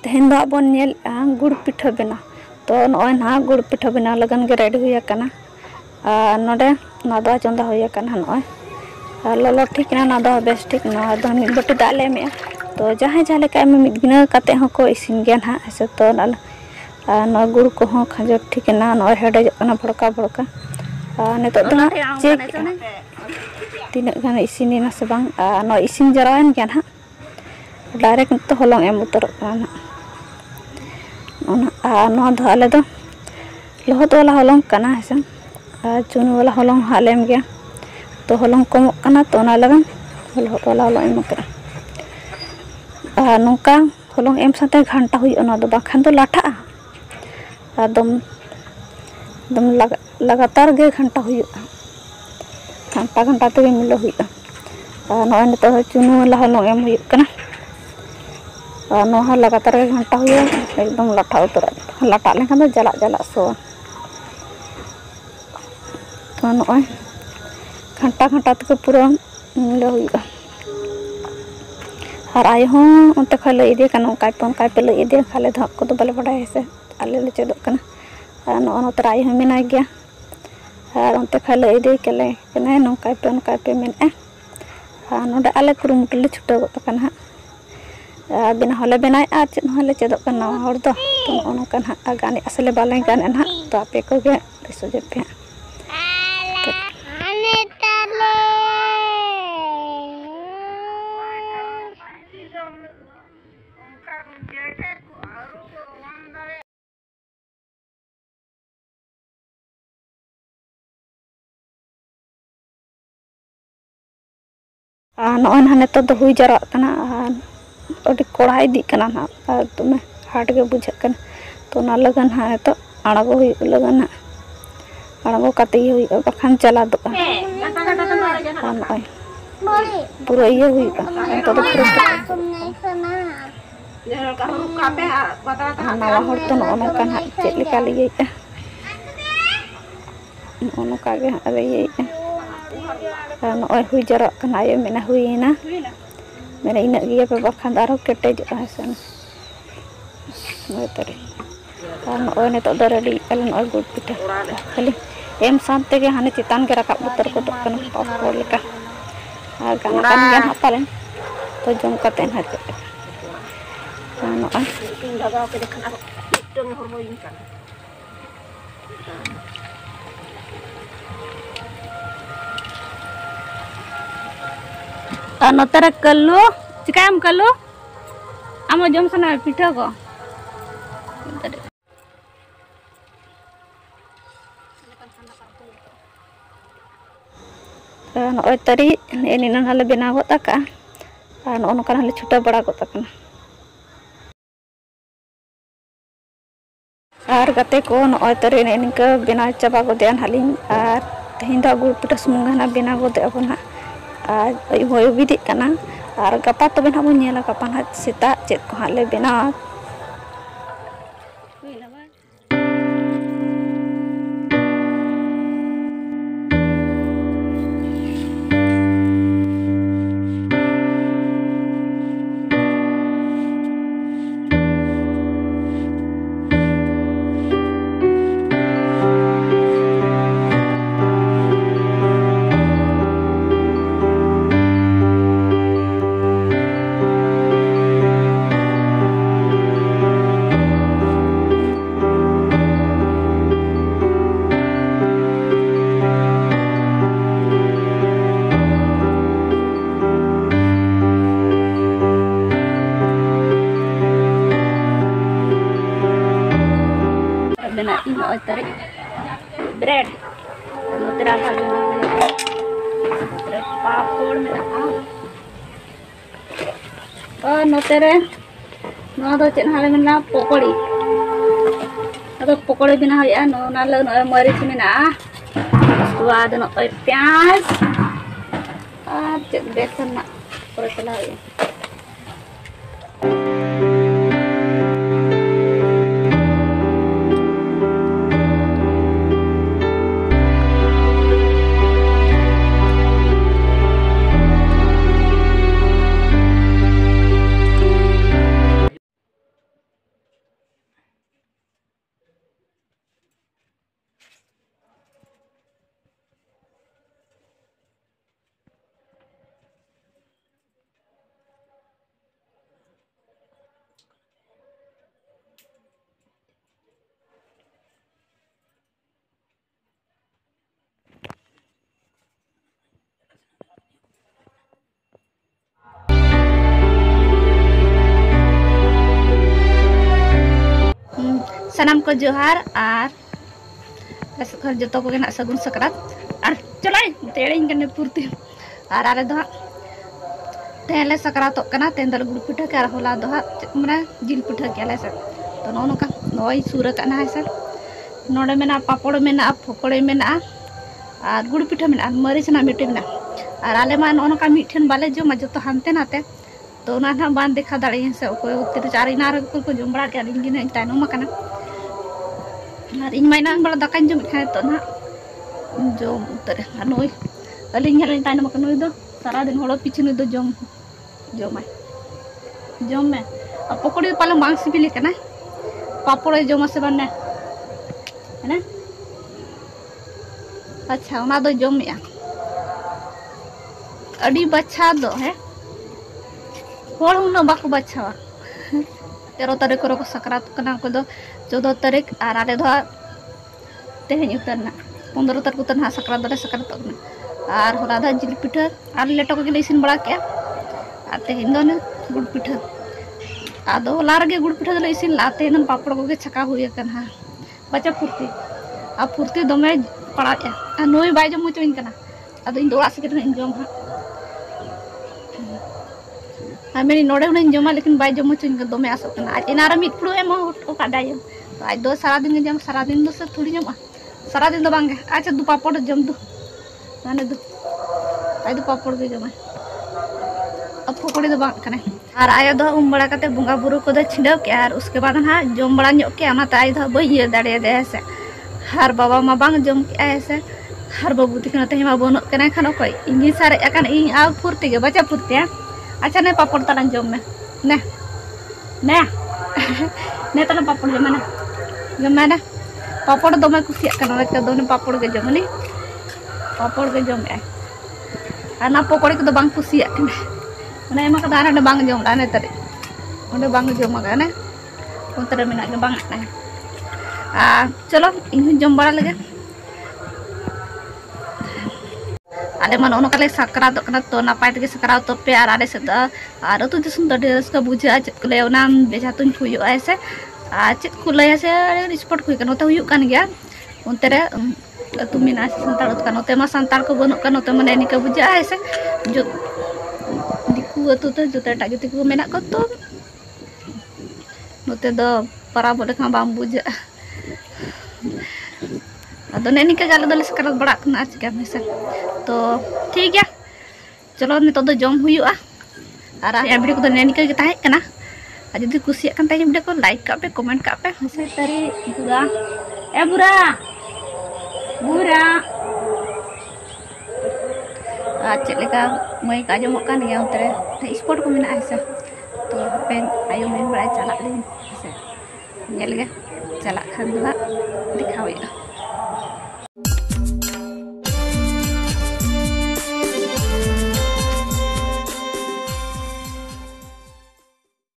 तेहन दो बन नेल गुड़ पिठा बना तो नॉय ना गुड़ पिठा बना लगन के रेडी हुई करना नोडे नादा चंदा हुई करना नॉय ललो ठीक ना नादा बेस ठीक ना दो मिड बटी दाल ले में तो जहां जहां लेका मिड बिना काते हको इसिन गया ना ऐसे तो ना गुड़ को हो खजो ठीक ना नॉय हेडे जना भड़का भड़का ने तो ना चेक तीना गान इसिन ना से बांग नो इसिन जरावन गया ना डायरेक्ट तो हलंग एम उतर ना नो दो आले दो लहद वाला हलंग कना है चुनु वाला हलंग हालेम गया तो हलंग कम कना तो ना लगन लहद वाला हलंग एम कर नौका हलंग एम साथे घंटा हुई ना दो बाखान तो लाठा दम दम लगातार गे घंटा हुई घंटा घंटा ते मिलो हुई नॉय ने तो चुनु वाला हलंग एम हुई कना नोहा लगातार घंटा हुई एकदम लाठा उतर लाटा लेकिन तो जला जला सो तो नॉय घंटा घंटा तक पूरा मिले हुई और आय हों उनते खले इदे कना काय पे ले इदे खाले धक को तो बले बड़ा है आले ले चेदो कना नो नो तराई हम मिना गया और उनते खले इदे केले कना नो काय पे मेन नोडे आले कुरुमुट ले छुटा गो कना बिना हले बनाए चेद हले चेदो कना हर दो तो नो कना गाने असले बाले गाने ना तो आपे को गे दिसो जे पे नॉय ना तो दो हुई जरा कना अभी कोड़ा इदी कना ना तुम्हें हार्ड के बुझे कन तो ना लगन हाँ तो आड़गो हुई लगन आड़गो काते हुई बखान चला दो नॉय पूरा ये हुई तो पूरा नवा हर तो नौका ना चेक लेका लिए नौका गे अरे ये नॉय हुई जरा कना ये मेना हुई ना मेरा इन गिया पे बखान दारो केटे जो है सन नॉय तरे नॉय ने तो दरडी अल नॉय गुड़ पिठा खाली एम सानते के हाने चितान के रकाब उतर को तो कन पापो लेका गाना kan gian hapalen to jom katen hat nॉय daga ke dekan aku dong hormoin kan नोतरा Kullu चिकाम Kullu आम जम सना पिठा को नॉय तरी एनिन हले बना गो तका नो नका हले छुटा बड़ा गो तकना और गते को नॉय तरी एनिन का बना चाबा गो देन हलिन और तेहिन दा गुड़ पिठा सुमुंगा ना बना गो दे अपन आज होय विधि कना और गपा तो बना बन नेला गपा ना सेता चेत को हाले बना bena ini oitari bread nutera lagi nutera papor nutera no do cen hale mena pokori atau pokori bina ya no nala no mari mena tua ada no pyaz cen besan na por salah ya sanam ko johar ar घर जो को सगुन सकरात और चलाए तेड़ीन कने पूर्ति और आले दो तेले सकरात तेन दल गुड़ पिठा के होला दो माने जिल पिठा के से तो नोका नई सूर कना है से नोडे मेना पापड़ मेना पकोड़े मेना और गुड़ पिठा मेना मरीच ना मिट्टी मेना और आले मा नोका मिठन बाले जो जो तो हानते नाते तो ना बान देखा दाड़ी से कोई उतर चार इनार को जम बड़ा के दिन ताइनम कना और इन माइना बड़ा दाका जम खाए तो ना जम उतर नई अलिंग ताइनम नई दो सारा दिन हड़ो पीछे नई दो जम में और पकोड़ी पाले बांग सिबिल कना पापड़ जमा से बने है ना अच्छा उना दो जमेया अड़ी बच्चा दो है होड़ उना बाको बच्चावा 13 तारीख को सकरात कना को दो 14 तारीख और आले दो तेहन उतरना 15 तारीख उतर ना सकरात दो सकरात और होला दा जिल पिठा और लेटो को इसिन बड़ा के और तेहन दो गुड़ पिठा आदो होला रगे गुड़ पिठा दो इसिन लाते न पापड़ को छका हुई कना बच्चा फुर्ती आ फुर्ती दमे पड़ा आ नई बाय जम चोइन कना आदो इन दोड़ा से इन जम हा मेरी नोड़े उन जमा लेकिन बाय जम चोइन के दमे आसो कना आज इनारा मिट फुड़ो एम ओ काडाय तो आज दो सारा दिन जम सारा दिन दो से थोड़ी जमा सारा दिन दो बांगे अच्छा दो पापड़ जम दो माने दो आज दो पापड़ के जमा अब पकोड़ी दो बांग कना और आयो दो बड़ा कते बुंगा बुरु को दो छिंडव के और उसके बाद ना जम बड़ा ᱧᱚᱜ के आना ताई दो बई दाड़े दे से हर बाबा मा बांग जम के ऐसे हर बाबू तिकन ते मा बनो कना खान कोई इंजी सारे अकन इन आ फुर्ती के बच्चा फुर्ती अच्छा ने पापड़ तला जम में ने ने ने तला पापड़ जम में पापड़ दो मैं कुसिया कना के दो ने पापड़ के जम नी पापड़ के जम आ ना पकोड़ी को दो बांग कुसिया कना ना एमा कदा ना बांग जम लाने तरे ओंडे बांग जम गाने उनतरे मेना के बांग ना आ चलो इन जम बड़ा लगे आले मन ओनो काले सकरात कना तो नापाय तके सकरात तो पे आले से आरो तो दिसुन तो डेस का बुझा चेत को ले ओना बेजा तुन हुयो ऐसे आ चेत को ले ऐसे स्पॉट कुई कनो तो हुयो कान गया उनतरे तुम मिना संताल कनो ते मा संताल को बनो कनो तो मने निका बुझा ऐसे जो तो जोते टागे को मेना को तो नोते दो परा बोले खा बाम बुझा अदो नेनी के गाले दले सकरात बड़ा कना चिका मेसे तो ठीक है चलो नितो दो जम हुयुआ और या वीडियो को नेनी के ताहे कना आ जदी कुसिया कन ताहे वीडियो को लाइक का पे कमेंट का पे हसे तरी बुरा ए बुरा बुरा चेक लेका मई का जमो कान गया उतरे स्पॉट को मेना ऐसा तो पेन आयो मेन बड़ा चला ले ऐसे नेल गे चला खान दुला दिखाओ